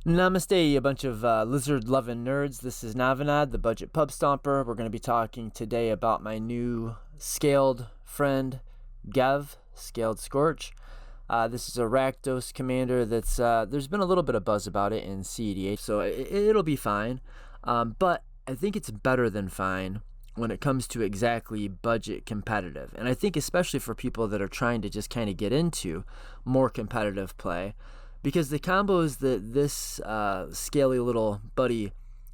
Namaste, a bunch of lizard-loving nerds. This is Navinad, the Budget Pub Stomper. We're going to be talking today about my new scaled friend, Gev, Scaled Scorch. This is a Rakdos commander that's, there's been a little bit of buzz about it in Cedh, so it'll be fine. But I think it's better than fine when it comes to exactly budget competitive. And I think especially for people that are trying to just kind of get into more competitive play, because the combos that this scaly little buddy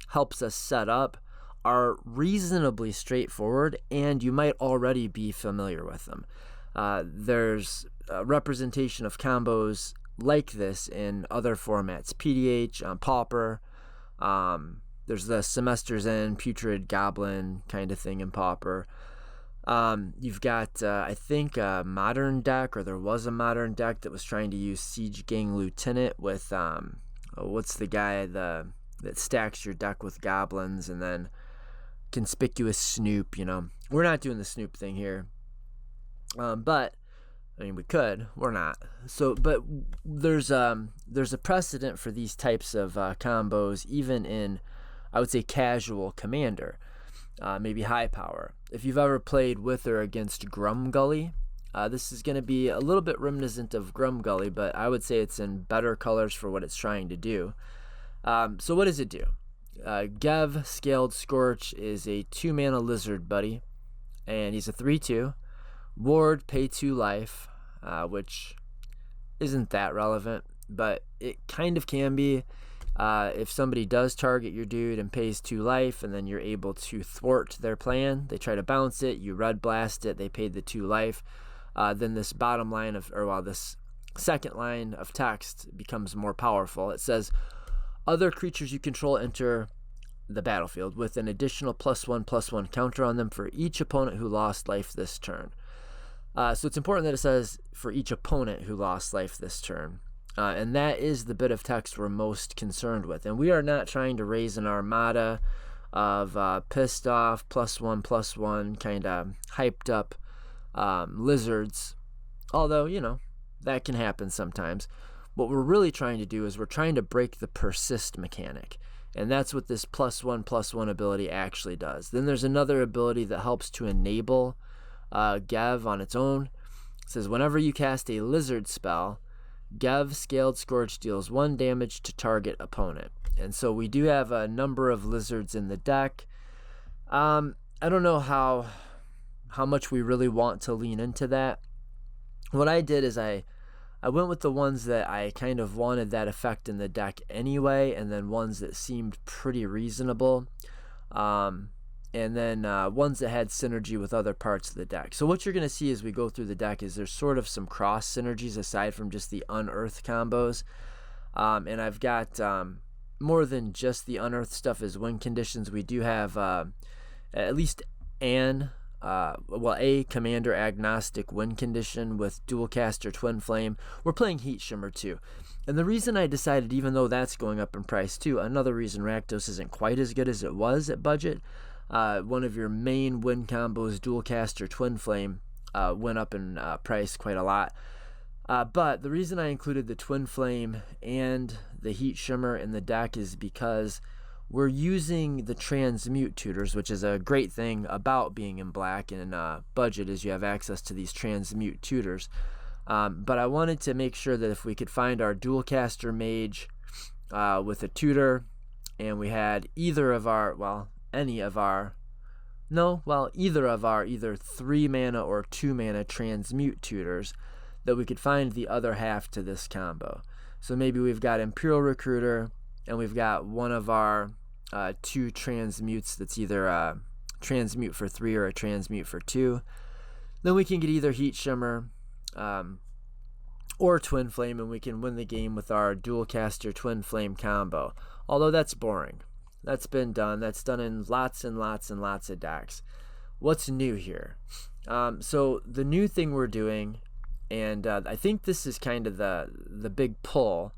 helps us set up are reasonably straightforward, and you might already be familiar with them. There's a representation of combos like this in other formats, PDH, Pauper. There's the Semester's End, Putrid Goblin kind of thing in Pauper. You've got, I think, a modern deck, or there was a modern deck that was trying to use Siege Gang Lieutenant with, what's the guy that stacks your deck with goblins, and then Conspicuous Snoop, you know. We're not doing the Snoop thing here. But, I mean, we could. We're not. So, but there's a precedent for these types of combos, even in, I would say, casual Commander. Maybe high power. If you've ever played with or against Grumgully, this is going to be a little bit reminiscent of Grumgully, but I would say it's in better colors for what it's trying to do. So what does it do? Gev, Scaled Scorch, is a 2-mana lizard buddy, and he's a 3/2. Ward, pay 2 life, which isn't that relevant, but it kind of can be. If somebody does target your dude and pays 2 life, and then you're able to thwart their plan, they try to bounce it, you red blast it, they paid the 2 life, then this bottom line of, this second line of text becomes more powerful. It says, other creatures you control enter the battlefield with an additional +1/+1 counter on them for each opponent who lost life this turn. So it's important that it says for each opponent who lost life this turn. And that is the bit of text we're most concerned with. And we are not trying to raise an armada of pissed off +1/+1 kind of hyped up lizards. Although, you know, that can happen sometimes. What we're really trying to do is we're trying to break the persist mechanic. And that's what this +1/+1 ability actually does. Then there's another ability that helps to enable Gev on its own. It says whenever you cast a lizard spell, Gev, Scaled Scorch deals 1 damage to target opponent. And so we do have a number of lizards in the deck. I don't know how much we really want to lean into that. What I did is I went with the ones that I kind of wanted that effect in the deck anyway, and then ones that seemed pretty reasonable. And then ones that had synergy with other parts of the deck. So what you're going to see as we go through the deck is there's sort of some cross synergies aside from just the unearthed combos. And I've got more than just the unearthed stuff as win conditions. We do have at least a commander agnostic win condition with dual caster twin flame. We're playing Heat Shimmer too. And the reason I decided, even though that's going up in price too, another reason Rakdos isn't quite as good as it was at budget. One of your main win combos, Dual Caster Twin Flame, went up in price quite a lot. But the reason I included the Twin Flame and the Heat Shimmer in the deck is because we're using the Transmute tutors, which is a great thing about being in black and budget, is you have access to these Transmute tutors. But I wanted to make sure that if we could find our Dual Caster Mage with a tutor, and we had either of our either 3 mana or 2 mana Transmute tutors, that we could find the other half to this combo. So maybe we've got Imperial Recruiter, and we've got one of our 2 transmutes that's either a transmute for 3 or a transmute for 2. Then we can get either Heat Shimmer or Twin Flame, and we can win the game with our Dual Caster Twin Flame combo. Although that's boring. That's been done. That's done in lots and lots and lots of decks. What's new here? So the new thing we're doing, and I think this is kind of the big pull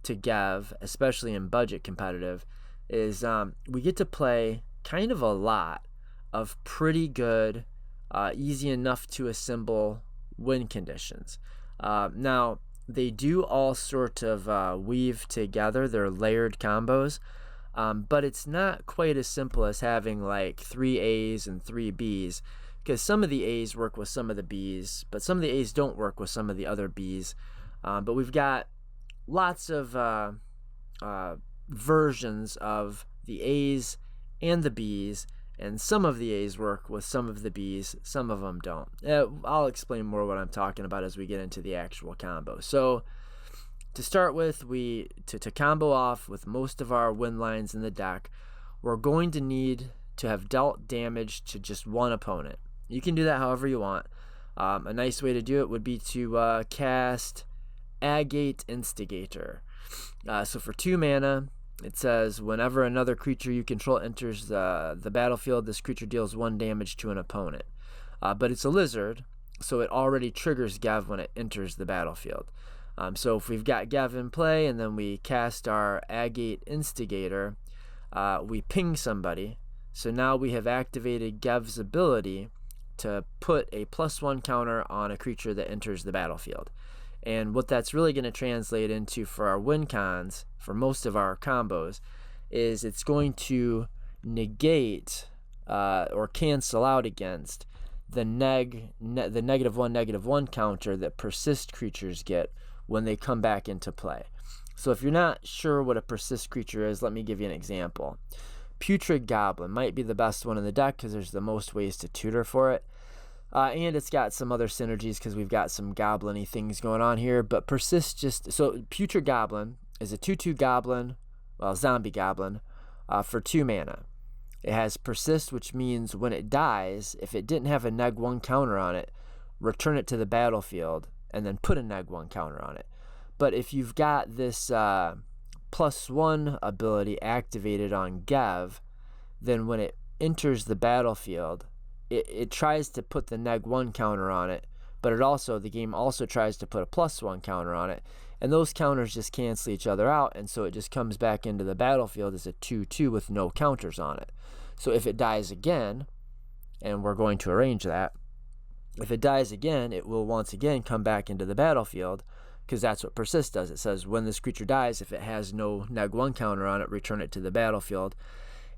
to Gev, especially in budget competitive, is we get to play kind of a lot of pretty good, easy enough to assemble win conditions. Now, they do all sort of weave together. They're layered combos, but it's not quite as simple as having like 3 A's and 3 B's, because some of the A's work with some of the B's, but some of the A's don't work with some of the other B's. But we've got lots of versions of the A's and the B's, and some of the A's work with some of the B's, some of them don't. I'll explain more what I'm talking about as we get into the actual combo. So to start with, to combo off with most of our win lines in the deck, we're going to need to have dealt damage to just one opponent. You can do that however you want. A nice way to do it would be to cast Agate Instigator. So for 2 mana, it says whenever another creature you control enters the battlefield, this creature deals 1 damage to an opponent. But it's a lizard, so it already triggers Gev when it enters the battlefield. So if we've got Gev in play and then we cast our Agate Instigator, we ping somebody. So now we have activated Gev's ability to put a +1 counter on a creature that enters the battlefield. And what that's really going to translate into for our win cons, for most of our combos, is it's going to negate or cancel out against the -1/-1 counter that persist creatures get when they come back into play. So if you're not sure what a persist creature is, let me give you an example. Putrid Goblin might be the best one in the deck because there's the most ways to tutor for it. And it's got some other synergies because we've got some goblin-y things going on here. But persist so Putrid Goblin is a 2/2 goblin, well, zombie goblin, for 2 mana. It has persist, which means when it dies, if it didn't have a -1 counter on it, return it to the battlefield and then put a -1 counter on it. But if you've got this +1 ability activated on Gev, then when it enters the battlefield, it tries to put the -1 counter on it, but the game also tries to put a +1 counter on it, and those counters just cancel each other out, and so it just comes back into the battlefield as a 2/2 with no counters on it. So if it dies again, and we're going to arrange that, if it dies again, it will once again come back into the battlefield, because that's what persist does. It says when this creature dies, if it has no -1 counter on it, return it to the battlefield.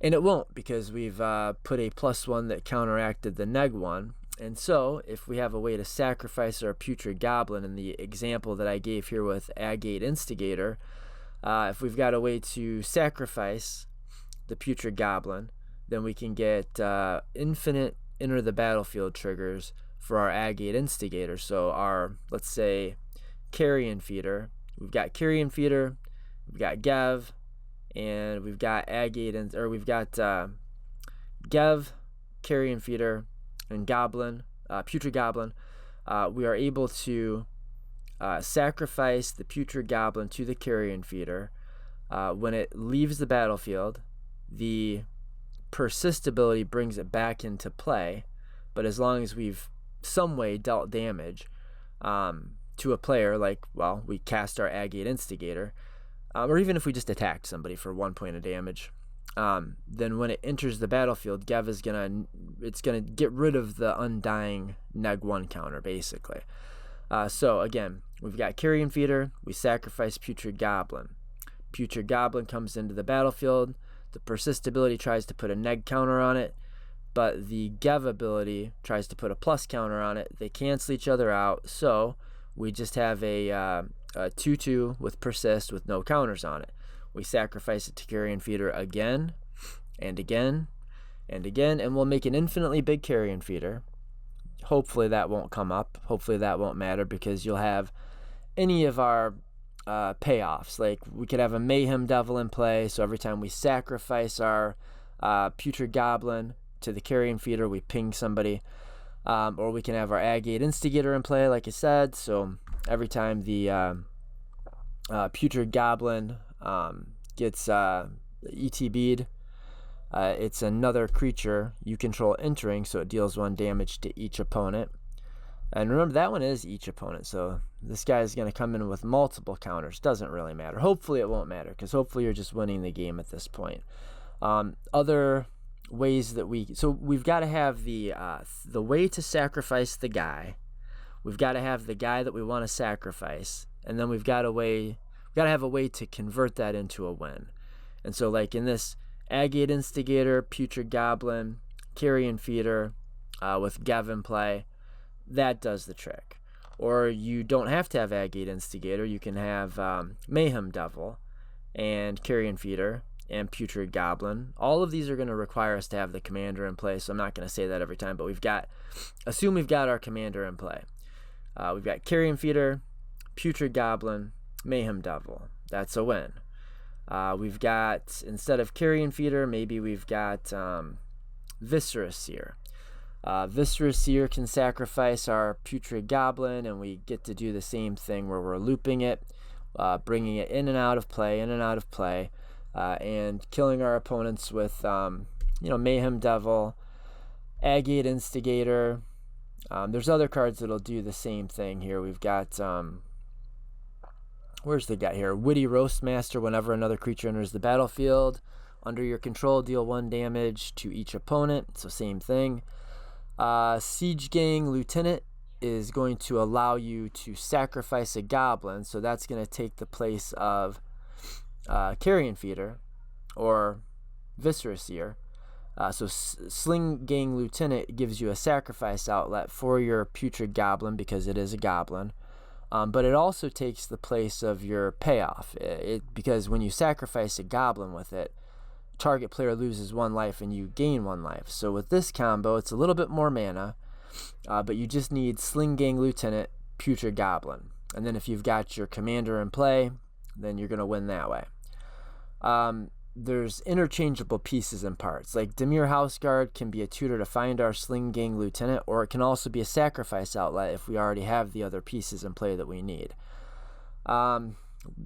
And it won't, because we've put a +1 that counteracted the -1. And so if we have a way to sacrifice our Putrid Goblin in the example that I gave here with Agate Instigator, if we've got a way to sacrifice the Putrid Goblin, then we can get infinite enter the battlefield triggers for our Agate Instigator. So our, let's say, Carrion Feeder. We've got Carrion Feeder, we've got Gev, and we've got Gev, Carrion Feeder, and Goblin, Putrid Goblin. We are able to sacrifice the Putrid Goblin to the Carrion Feeder. When it leaves the battlefield, the persist ability brings it back into play, but as long as we've some way dealt damage to a player, like, well, we cast our Agate Instigator, or even if we just attacked somebody for 1 point of damage, then when it enters the battlefield, Gev is gonna get rid of the undying -1 counter, basically. So again, we've got Carrion Feeder, we sacrifice Putrid Goblin. Putrid Goblin comes into the battlefield, the persist ability tries to put a neg counter on it, but the Gev ability tries to put a plus counter on it. They cancel each other out, so we just have a 2/2 with persist with no counters on it. We sacrifice it to Carrion Feeder again and again and again, and we'll make an infinitely big Carrion Feeder. Hopefully that won't come up. Hopefully that won't matter, because you'll have any of our payoffs. Like, we could have a Mayhem Devil in play, so every time we sacrifice our Putrid Goblin to the Carrion Feeder, we ping somebody. Or we can have our Agate Instigator in play, like I said, so every time the Putrid Goblin gets ETB'd, it's another creature you control entering, so it deals 1 damage to each opponent. And remember, that one is each opponent, so this guy is going to come in with multiple counters. Doesn't really matter. Hopefully it won't matter, because hopefully you're just winning the game at this point. Other ways that we've got to have the way to sacrifice the guy. We've got to have the guy that we want to sacrifice, and then we've got to have a way to convert that into a win. And so like in this Agate Instigator, Putrid Goblin, Carrion Feeder with Gev in play, that does the trick. Or you don't have to have Agate Instigator. You can have Mayhem Devil and Carrion Feeder and Putrid Goblin. All of these are going to require us to have the commander in play, so I'm not going to say that every time, but assume we've got our commander in play. We've got Carrion Feeder, Putrid Goblin, Mayhem Devil. That's a win. We've got, instead of Carrion Feeder, maybe we've got Viscera Seer. Viscera Seer can sacrifice our Putrid Goblin, and we get to do the same thing where we're looping it, bringing it in and out of play, and killing our opponents with, Mayhem Devil, Agate Instigator. There's other cards that'll do the same thing here. We've got, where's the guy here? Witty Roastmaster. Whenever another creature enters the battlefield under your control, deal 1 damage to each opponent. So same thing. Siege Gang Lieutenant is going to allow you to sacrifice a goblin, so that's going to take the place of Carrion Feeder or Viscera Seer. So Sling Gang Lieutenant gives you a sacrifice outlet for your Putrid Goblin because it is a goblin, but it also takes the place of your payoff, because when you sacrifice a goblin with it, target player loses 1 life and you gain 1 life. So with this combo, it's a little bit more mana, but you just need Sling Gang Lieutenant, Putrid Goblin. And then if you've got your commander in play, then you're going to win that way. There's interchangeable pieces and parts. Like Dimir Houseguard can be a tutor to find our Sling Gang Lieutenant, or it can also be a sacrifice outlet if we already have the other pieces in play that we need.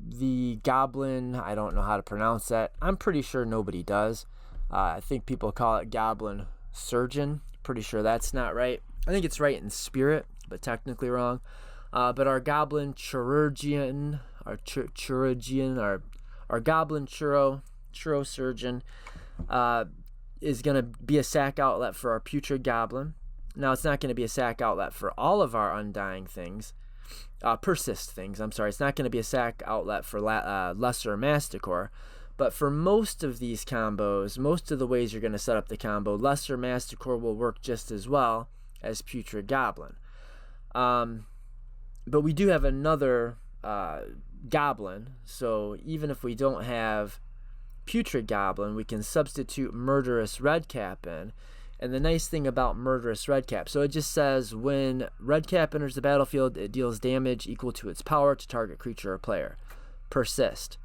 The Goblin, I don't know how to pronounce that. I'm pretty sure nobody does. I think people call it Goblin Surgeon. Pretty sure that's not right. I think it's right in spirit, but technically wrong. But our Goblin Chirurgian, our Goblin Churro Surgeon is going to be a sack outlet for our Putrid Goblin. Now, it's not going to be a sack outlet for all of our Undying things. Persist things, I'm sorry. It's not going to be a sack outlet for Lesser Masticore, but for most of these combos, most of the ways you're going to set up the combo, Lesser Masticore will work just as well as Putrid Goblin. But we do have another Goblin, so even if we don't have Putrid Goblin, we can substitute Murderous Redcap in. And the nice thing about Murderous Redcap, so it just says when Redcap enters the battlefield, it deals damage equal to its power to target creature or player. Persist.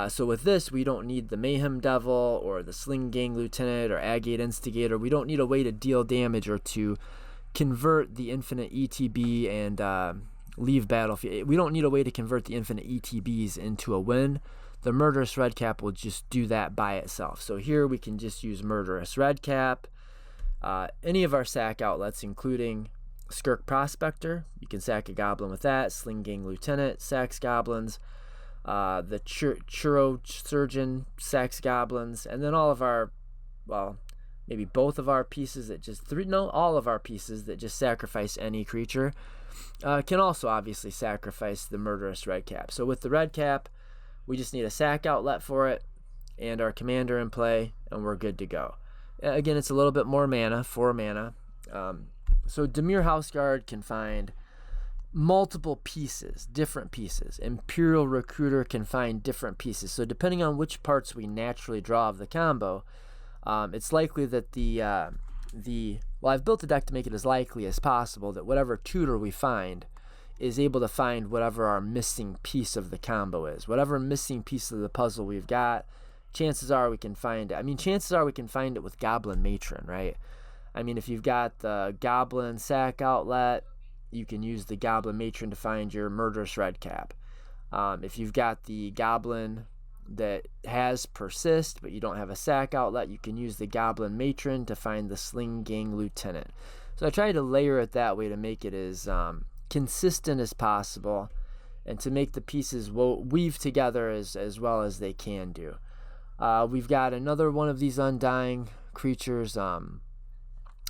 So with this, we don't need the Mayhem Devil or the Sling Gang Lieutenant or Agate Instigator. We don't need a way to deal damage or to convert the infinite ETB and leave battlefield. We don't need a way to convert the infinite ETBs into a win. The Murderous Redcap will just do that by itself. So here we can just use Murderous Redcap. Any of our sack outlets, including Skirk Prospector, you can sack a goblin with that. Sling Gang Lieutenant sacks goblins. The Churro Surgeon sacks goblins. And then all of our, maybe both of our pieces that just, all of our pieces that just sacrifice any creature can also obviously sacrifice the Murderous Redcap. So with the Redcap, we just need a sack outlet for it and our commander in play, and we're good to go. Again, it's a little bit more mana, 4 mana. So Dimir Houseguard can find multiple pieces, different pieces. Imperial Recruiter can find different pieces. So depending on which parts we naturally draw of the combo, it's likely that I've built a deck to make it as likely as possible that whatever tutor we find is able to find whatever our missing piece of the combo is. Whatever missing piece of the puzzle we've got, chances are we can find it. Chances are we can find it with Goblin Matron, right? If you've got the Goblin Sack outlet, you can use the Goblin Matron to find your Murderous Redcap. If you've got the Goblin that has Persist, but you don't have a sack outlet, you can use the Goblin Matron to find the Sling Gang Lieutenant. So I tried to layer it that way to make it as consistent as possible and to make the pieces weave together as well as they can do. We've got another one of these Undying creatures.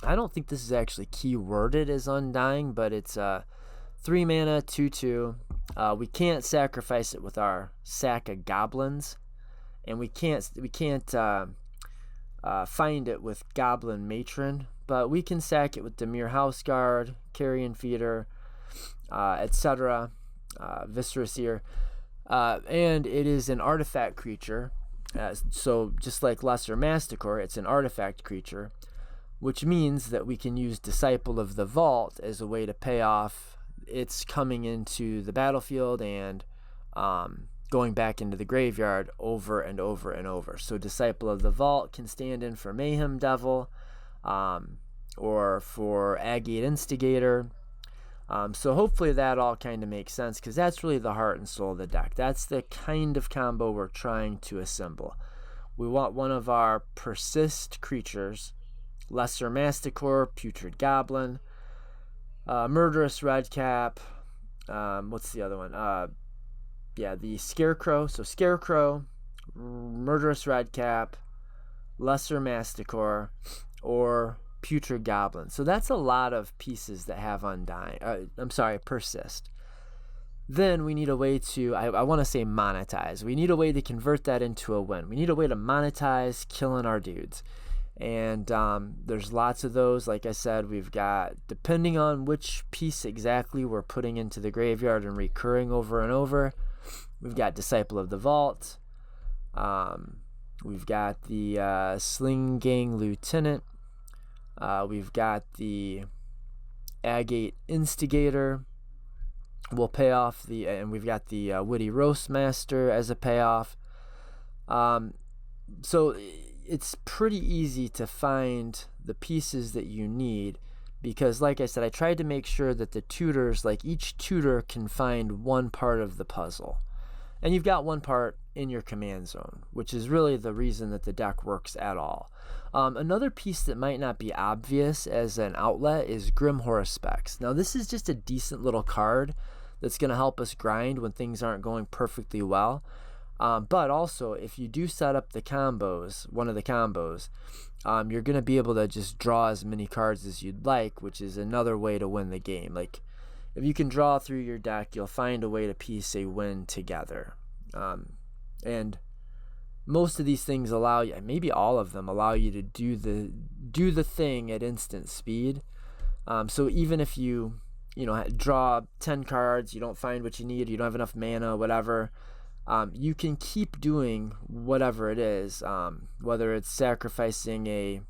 I don't think this is actually keyworded as Undying, but it's 3 mana, 2/2. We can't sacrifice it with our sack of goblins, and we can't find it with Goblin Matron, but we can sack it with Dimir Houseguard, Carrion Feeder, etc., Viscera Seer, and it is an artifact creature. So just like Lesser Masticore, it's an artifact creature, which means that we can use Disciple of the Vault as a way to pay off its coming into the battlefield and going back into the graveyard over and over and over. So Disciple of the Vault can stand in for Mayhem Devil, or for Agate Instigator. So hopefully that all kind of makes sense, because that's really the heart and soul of the deck. That's the kind of combo we're trying to assemble. We want one of our persist creatures, Lesser Masticore, Putrid Goblin, Murderous Redcap, what's the other one? The Scarecrow. So Scarecrow, Murderous Redcap, Lesser Masticore, or Putrid Goblin. So that's a lot of pieces that have persist. Then we need a way to, I want to say monetize. We need a way to convert that into a win. We need a way to monetize killing our dudes. And there's lots of those. Like I said, we've got, depending on which piece exactly we're putting into the graveyard and recurring over and over, we've got Disciple of the Vault. We've got the Sling Gang Lieutenant. We've got the Agate Instigator. We'll pay off and we've got the Witty Roastmaster as a payoff. So it's pretty easy to find the pieces that you need, because like I said, I tried to make sure that the tutors, like each tutor can find one part of the puzzle. And you've got one part in your command zone, which is really the reason that the deck works at all. Another piece that might not be obvious as an outlet is Grim Horospex. Now this is just a decent little card that's going to help us grind when things aren't going perfectly well. But also, if you do set up the combos, one of the combos, you're going to be able to just draw as many cards as you'd like, which is another way to win the game. Like, if you can draw through your deck, you'll find a way to piece a win together. And most of these things allow you, maybe all of them allow you to do the thing at instant speed. So even if you draw 10 cards, you don't find what you need, you don't have enough mana, whatever, you can keep doing whatever it is, whether it's sacrificing a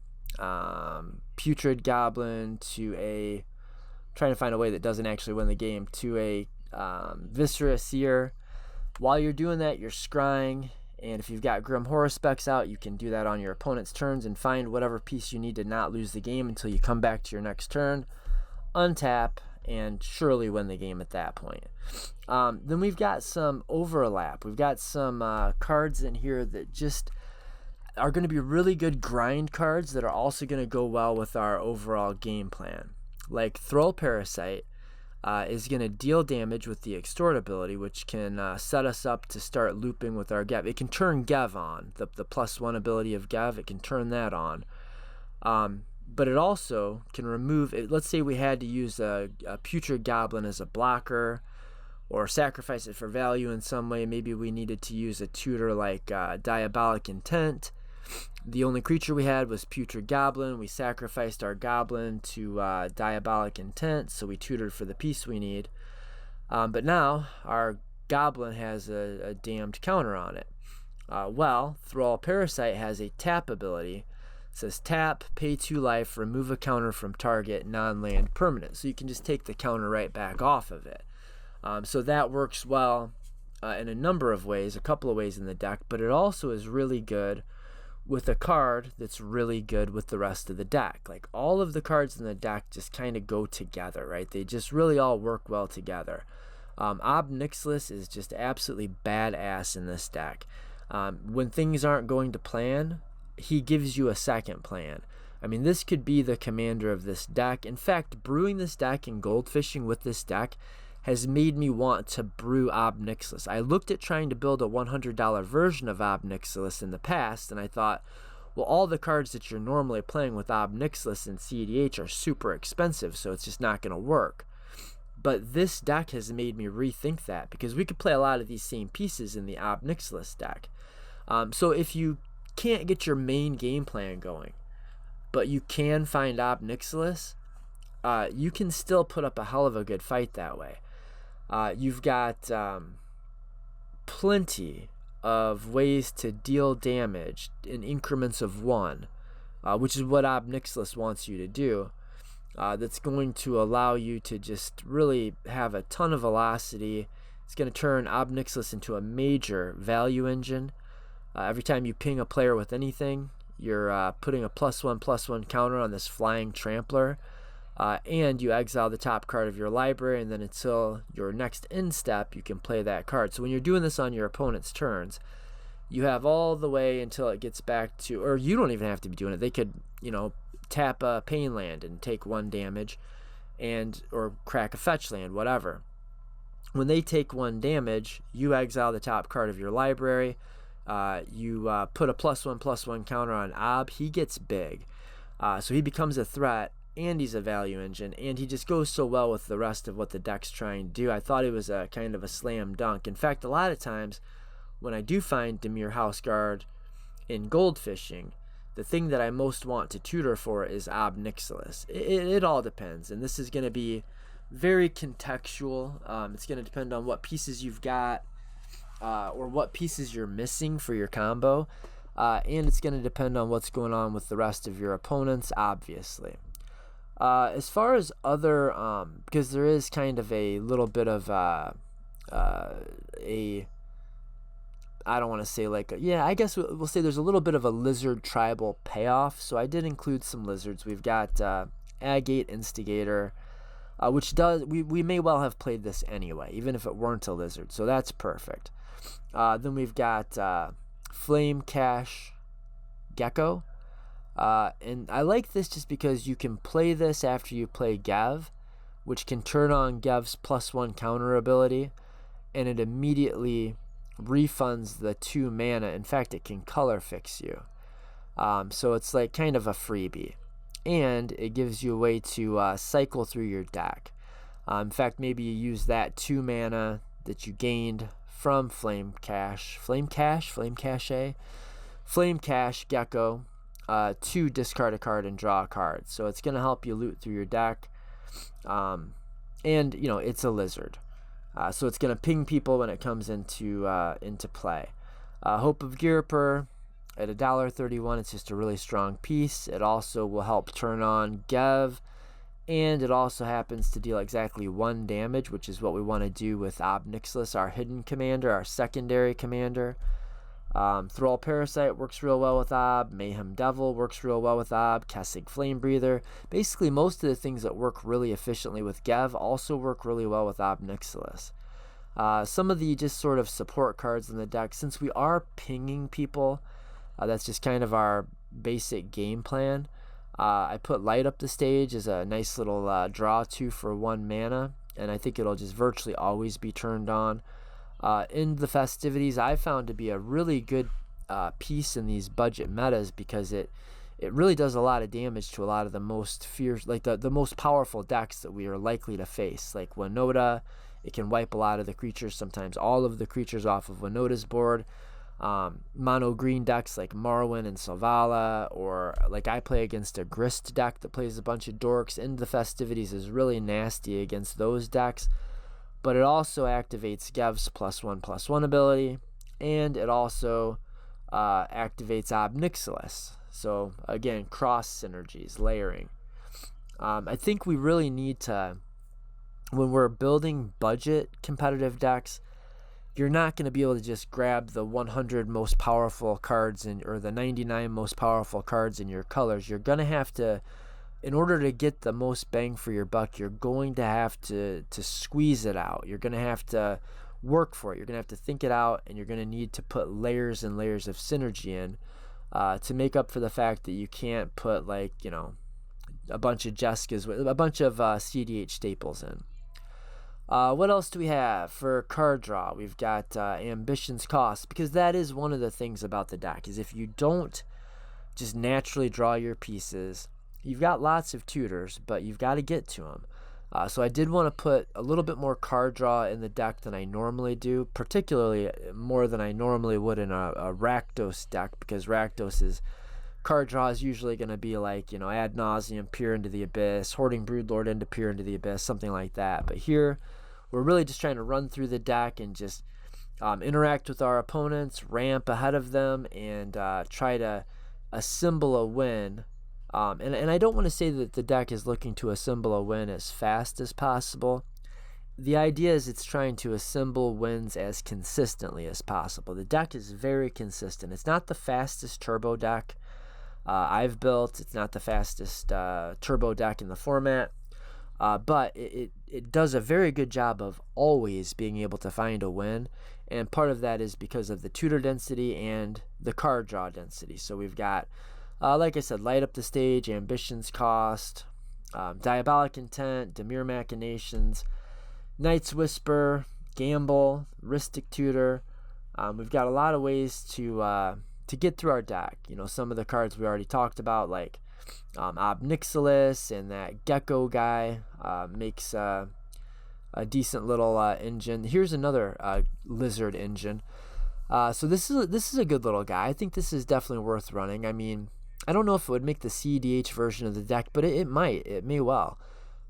Putrid Goblin to trying to find a way that doesn't actually win the game, to a Viscera Seer. While you're doing that, you're scrying, and if you've got Grim Horospex out, you can do that on your opponent's turns and find whatever piece you need to not lose the game until you come back to your next turn, untap, and surely win the game at that point. Then we've got some overlap. We've got some cards in here that just are going to be really good grind cards that are also going to go well with our overall game plan. Like Thrall Parasite is going to deal damage with the Extort ability, which can set us up to start looping with our Gev. It can turn Gev on, the +1 ability of Gev, it can turn that on. But it also can remove it. Let's say we had to use a Putrid Goblin as a blocker, or sacrifice it for value in some way. Maybe we needed to use a tutor like Diabolic Intent. The only creature we had was Putrid Goblin. We sacrificed our Goblin to Diabolic Intent, so we tutored for the piece we need. But now our Goblin has a damned counter on it. Thrall Parasite has a tap ability. It says tap, pay 2 life, remove a counter from target non-land permanent. So you can just take the counter right back off of it. So that works well in a number of ways, a couple of ways in the deck, but it also is really good with a card that's really good with the rest of the deck. Like, all of the cards in the deck just kind of go together, right? They just really all work well together. Ob Nixilis is just absolutely badass in this deck. When things aren't going to plan, he gives you a second plan. I mean, this could be the commander of this deck. In fact, brewing this deck and goldfishing with this deck has made me want to brew Ob Nixilis. I looked at trying to build a $100 version of Ob Nixilis in the past, and I thought, well, all the cards that you're normally playing with Ob Nixilis in CEDH are super expensive, so it's just not going to work. But this deck has made me rethink that, because we could play a lot of these same pieces in the Nixilis deck. So if you can't get your main game plan going, but you can find Nixilis, you can still put up a hell of a good fight that way. You've got plenty of ways to deal damage in increments of 1, which is what Nixilis wants you to do. That's going to allow you to just really have a ton of velocity. It's going to turn Nixilis into a major value engine. Every time you ping a player with anything, you're putting a +1/+1 counter on this flying trampler, and you exile the top card of your library, and then until your next end step, you can play that card. So when you're doing this on your opponent's turns, you have all the way until it gets back to, or you don't even have to be doing it. They could, tap a pain land and take 1 damage, or crack a fetch land, whatever. When they take 1 damage, you exile the top card of your library. You put a +1/+1 counter on Ob. He gets big, so he becomes a threat, and he's a value engine, and he just goes so well with the rest of what the deck's trying to do. I thought it was a kind of a slam dunk. In fact, a lot of times when I do find Dimir Houseguard in gold fishing, the thing that I most want to tutor for is Nixilis. It all depends, and this is going to be very contextual. It's going to depend on what pieces you've got, or what pieces you're missing for your combo, and it's going to depend on what's going on with the rest of your opponents, obviously. As far as other, because there is kind of a little bit of I don't want to say I guess we'll say there's a little bit of a lizard tribal payoff. So I did include some lizards. We've got Agate Instigator, which we may well have played this anyway, even if it weren't a lizard. So that's perfect. Then we've got Flame Cache Gecko. And I like this just because you can play this after you play Gev, which can turn on Gev's +1 counter ability, and it immediately refunds the 2 mana. In fact, it can color fix you. So it's like kind of a freebie. And it gives you a way to cycle through your deck. In fact, maybe you use that 2 mana that you gained from Flame Cache Gecko to discard a card and draw a card. So it's going to help you loot through your deck. And, it's a lizard. So it's going to ping people when it comes into play. Hope of Girper at $1.31. It's just a really strong piece. It also will help turn on Gev, and it also happens to deal exactly 1 damage, which is what we want to do with Nixilis, our hidden commander, our secondary commander. Thrall Parasite works real well with Ob. Mayhem Devil works real well with Ob. Kessig Flame Breather. Basically, most of the things that work really efficiently with Gev also work really well with Nixilis. Some of the just sort of support cards in the deck, since we are pinging people, that's just kind of our basic game plan. I put Light Up the Stage as a nice little draw 2 for 1 mana, and I think it'll just virtually always be turned on. In the Festivities, I found to be a really good piece in these budget metas, because it really does a lot of damage to a lot of the most fierce, like the most powerful decks that we are likely to face. Like Winota, it can wipe a lot of the creatures, sometimes all of the creatures off of Winota's board. Mono green decks like Marwyn and Selvala, or like I play against a Grist deck that plays a bunch of dorks. In the Festivities is really nasty against those decks. But it also activates Gev's +1/+1 ability, and it also activates Nixilis. So again, cross synergies, layering. I think we really need to, when we're building budget competitive decks, you're not going to be able to just grab the 100 most powerful cards or the 99 most powerful cards in your colors. You're going to have to, in order to get the most bang for your buck, you're going to have to squeeze it out. You're going to have to work for it. You're going to have to think it out, and you're going to need to put layers and layers of synergy in to make up for the fact that you can't put, a bunch of Jessicas, a bunch of CDH staples in. What else do we have for card draw? We've got Ambition's Cost, because that is one of the things about the deck, is if you don't just naturally draw your pieces, you've got lots of tutors, but you've got to get to them. So I did want to put a little bit more card draw in the deck than I normally do, particularly more than I normally would in a Rakdos deck, because Rakdos's card draw is usually going to be like, Ad Nauseam, Peer into the Abyss, Hoarding Broodlord into Peer into the Abyss, something like that. But here, we're really just trying to run through the deck and just interact with our opponents, ramp ahead of them, and try to assemble a win. And I don't want to say that the deck is looking to assemble a win as fast as possible. The idea is it's trying to assemble wins as consistently as possible. The deck is very consistent. It's not the fastest turbo deck I've built. It's not the fastest turbo deck in the format. But it does a very good job of always being able to find a win. And part of that is because of the tutor density and the card draw density. So we've got, like I said, Light Up the Stage, Ambition's Cost, Diabolic Intent, Demure Machinations, Knight's Whisper, Gamble, Ristic Tutor. We've got a lot of ways to get through our deck. Some of the cards we already talked about, like Nixilis and that Gecko guy makes a decent little engine. Here's another lizard engine. So this is a good little guy. I think this is definitely worth running. I mean, I don't know if it would make the Cedh version of the deck, but it might. It may well.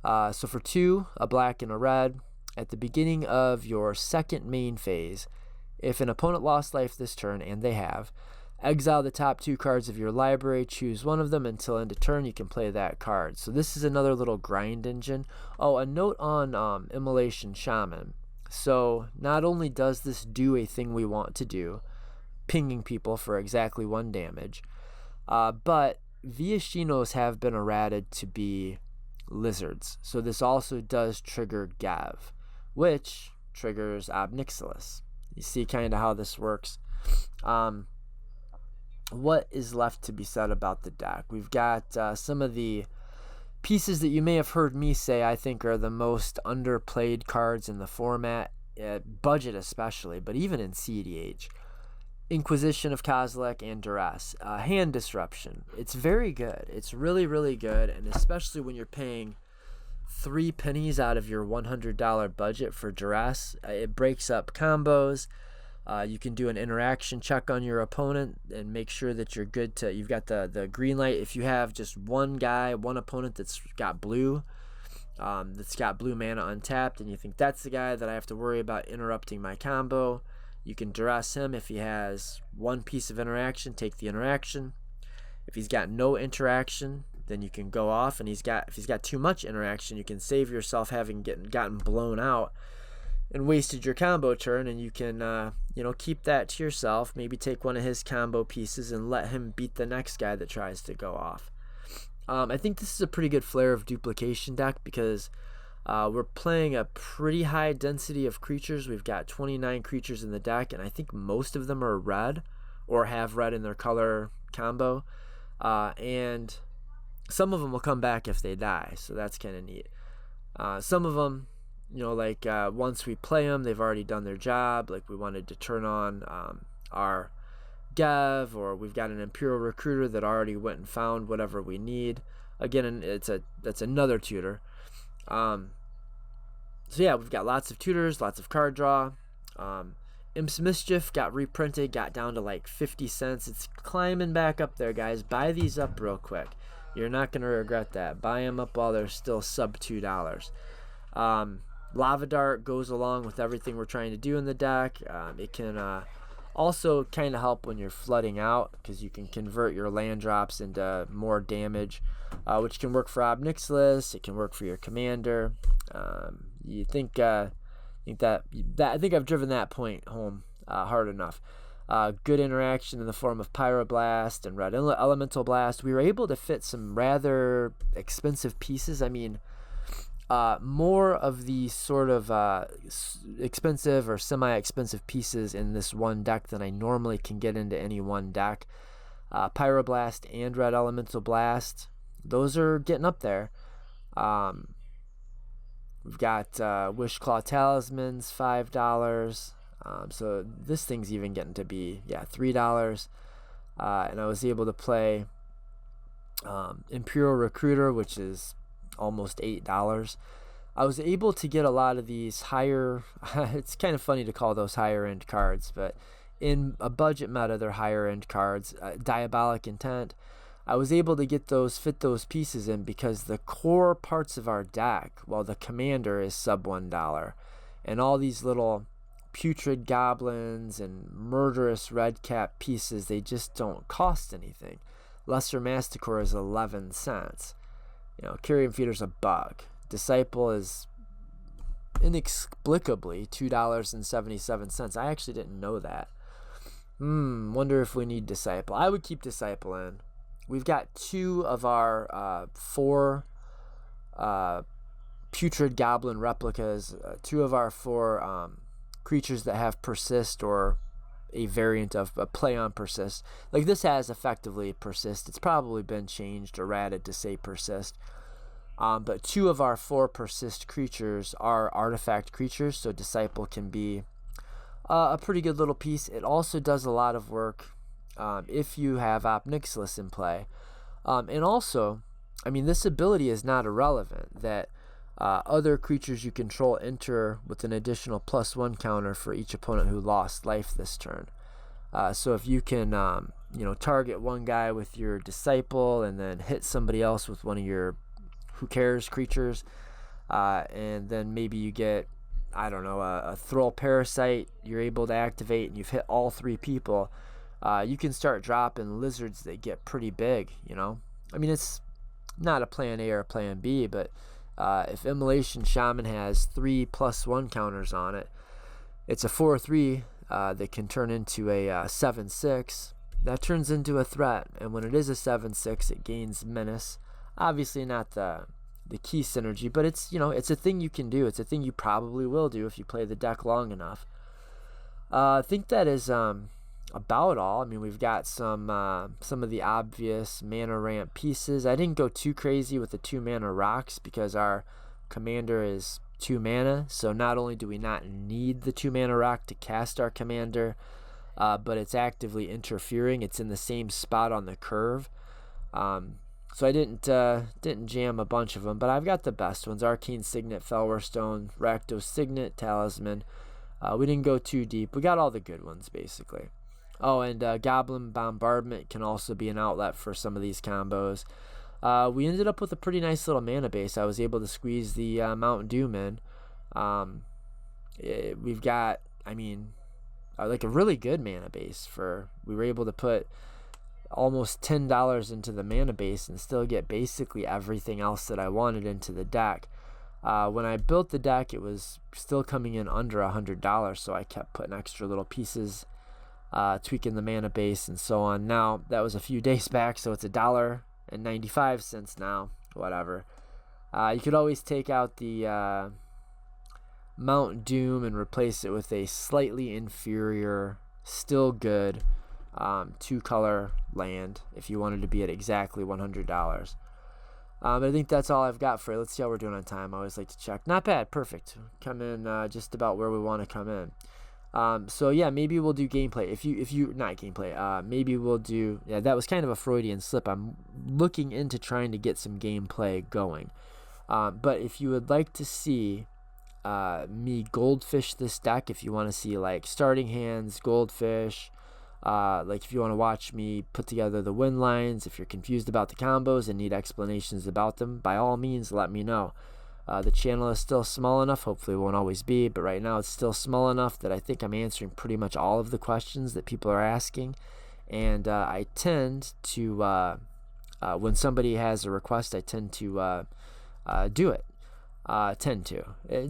So for 2, a black and a red, at the beginning of your second main phase, if an opponent lost life this turn, and they have, exile the top 2 cards of your library, choose one of them until end of turn, you can play that card. So this is another little grind engine. Oh, a note on Immolation Shaman. So not only does this do a thing we want to do, pinging people for exactly 1 damage, but Viashinos have been errated to be lizards. So this also does trigger Gav, which triggers Nixilis. You see kind of how this works. What is left to be said about the deck? We've got some of the pieces that you may have heard me say I think are the most underplayed cards in the format, budget especially, but even in Cedh. Inquisition of Kozilek and Duress. Hand Disruption. It's very good. It's really, really good, and especially when you're paying 3 pennies out of your $100 budget for Duress. It breaks up combos. You can do an interaction check on your opponent and make sure that you're good to, you've got the green light. If you have just one opponent that's got blue mana untapped, and you think that's the guy that I have to worry about interrupting my combo, you can duress him. If he has 1 piece of interaction, take the interaction. If he's got no interaction, then you can go off, and if he's got too much interaction, you can save yourself having gotten blown out and wasted your combo turn, and you can keep that to yourself. Maybe take one of his combo pieces and let him beat the next guy that tries to go off. I think this is a pretty good Flare of Duplication deck because we're playing a pretty high density of creatures. We've got 29 creatures in the deck, and I think most of them are red or have red in their color combo, and some of them will come back if they die, so that's kind of neat. Some of them, once we play them, they've already done their job. Like we wanted to turn on our Gev, or we've got an Imperial Recruiter that already went and found whatever we need. Again, that's another tutor. So yeah, we've got lots of tutors, lots of card draw. Imp's Mischief got reprinted, got down to like 50 cents. It's climbing back up there, guys. Buy these up real quick. You're not going to regret that. Buy them up while they're still sub $2. Lava Dart goes along with everything we're trying to do in the deck. It can also kind of help when you're flooding out, because you can convert your land drops into more damage, which can work for Nixilis. It can work for your commander. I think I've driven that point home hard enough. Good interaction in the form of Pyroblast and Red Elemental Blast. We were able to fit some rather expensive pieces. I mean, more of the sort of expensive or semi-expensive pieces in this one deck than I normally can get into any one deck. Pyroblast and Red Elemental Blast, those are getting up there. We've got Wishclaw Talismans, $5. So this thing's even getting to be, $3. And I was able to play Imperial Recruiter, which is almost $8. I was able to get a lot of these higher, it's kind of funny to call those higher end cards, but in a budget meta, they're higher end cards. Diabolic Intent, I was able to get those, fit those pieces in because the core parts of our deck, well, the commander is sub $1, and all these little putrid goblins and murderous red cap pieces, they just don't cost anything. Lesser Masticore is 11 cents. Carrion Feeder's $1. Disciple is inexplicably $2.77. I actually didn't know that. Wonder if we need Disciple. I would keep Disciple in. We've got 2 of our 4 putrid goblin replicas, 2 of our 4 creatures that have persist or a variant of a play on persist. Like this has effectively persist. It's probably been changed or added to say persist. But 2 of our 4 persist creatures are artifact creatures, so Disciple can be a pretty good little piece. It also does a lot of work if you have Nixilis in play. And also, I mean, this ability is not irrelevant, that other creatures you control enter with an additional +1 counter for each opponent who lost life this turn. So if you can, target one guy with your Disciple and then hit somebody else with one of your who cares creatures, and then maybe you get, I don't know, a Thrall Parasite you're able to activate and you've hit all 3 people, you can start dropping lizards that get pretty big, I mean, it's not a plan A or a plan B, but if Immolation Shaman has 3 +1 counters on it, it's a 4/3 that can turn into a 7/6. That turns into a threat, and when it is a 7/6, it gains menace. Obviously not the key synergy, but it's it's a thing you can do. It's a thing you probably will do if you play the deck long enough. I think that is about all. I mean, we've got some of the obvious mana ramp pieces. I didn't go too crazy with the 2 mana rocks because our commander is 2 mana, so not only do we not need the 2 mana rock to cast our commander, but it's actively interfering. It's in the same spot on the curve. So I didn't jam a bunch of them, but I've got the best ones: Arcane Signet, Felwar Stone, Rakdos Signet, Talisman. We didn't go too deep. We got all the good ones basically. Oh, and Goblin Bombardment can also be an outlet for some of these combos. We ended up with a pretty nice little mana base. I was able to squeeze the Mount Doom in. We've got, like a really good mana base. We were able to put almost $10 into the mana base and still get basically everything else that I wanted into the deck. When I built the deck, it was still coming in under $100, so I kept putting extra little pieces, tweaking the mana base and so on. Now, that was a few days back, so it's $1.95 now, whatever. You could always take out the Mount Doom and replace it with a slightly inferior, still good 2-color land if you wanted to be at exactly $100. But I think that's all I've got for you. Let's see how we're doing on time. I always like to check. Not bad. Perfect. Come in just about where we want to come in. So yeah, maybe we'll do gameplay. If you not gameplay, maybe we'll do, yeah, that was kind of a Freudian slip. I'm looking into trying to get some gameplay going. But if you would like to see me goldfish this deck, if you want to see like starting hands, goldfish, like if you want to watch me put together the win lines, if you're confused about the combos and need explanations about them, by all means let me know. The channel is still small enough, hopefully it won't always be, but right now it's still small enough that I think I'm answering pretty much all of the questions that people are asking. And I tend to, when somebody has a request, I tend to do it.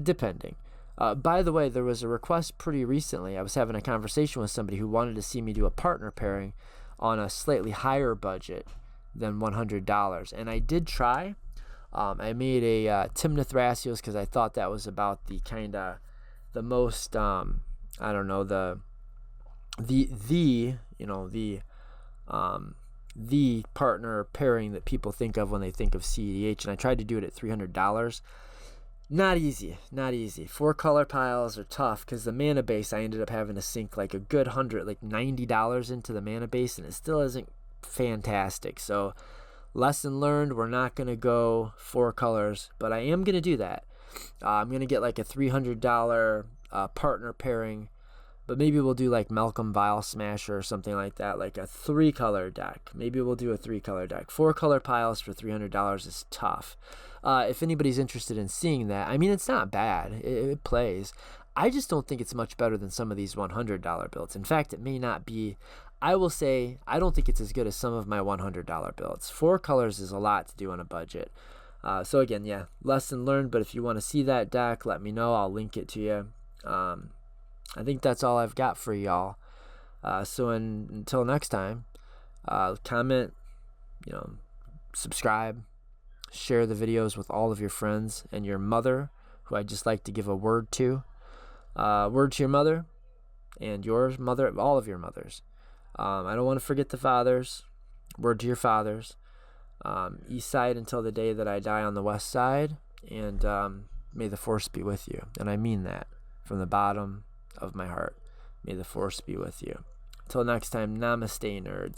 Depending. By the way, there was a request pretty recently. I was having a conversation with somebody who wanted to see me do a partner pairing on a slightly higher budget than $100. And I did try. I made a Timna Thrasios because I thought that was about the kind of the most, I don't know, the partner pairing that people think of when they think of CEDH. And I tried to do it at $300. Not easy. 4 color piles are tough because the mana base, I ended up having to sink like a good $90 into the mana base, and it still isn't fantastic. So lesson learned, we're not going to go 4 colors, but I am going to do that. I'm going to get like a $300 partner pairing, but maybe we'll do like Malcolm Vile Smasher or something like that, like a 3-color deck. Maybe we'll do a 3-color deck. 4-color piles for $300 is tough. If anybody's interested in seeing that, I mean, it's not bad. It plays. I just don't think it's much better than some of these $100 builds. In fact, it may not be. I will say I don't think it's as good as some of my $100 builds. 4 colors is a lot to do on a budget. So again, yeah, lesson learned. But if you want to see that deck, let me know. I'll link it to you. I think that's all I've got for y'all. So until next time, comment, subscribe, share the videos with all of your friends and your mother, who I'd just like to give a word to. Word to your mother and your mother, all of your mothers. I don't want to forget the fathers. Word to your fathers. East side until the day that I die on the west side. And may the force be with you. And I mean that from the bottom of my heart. May the force be with you. Until next time, namaste, nerds.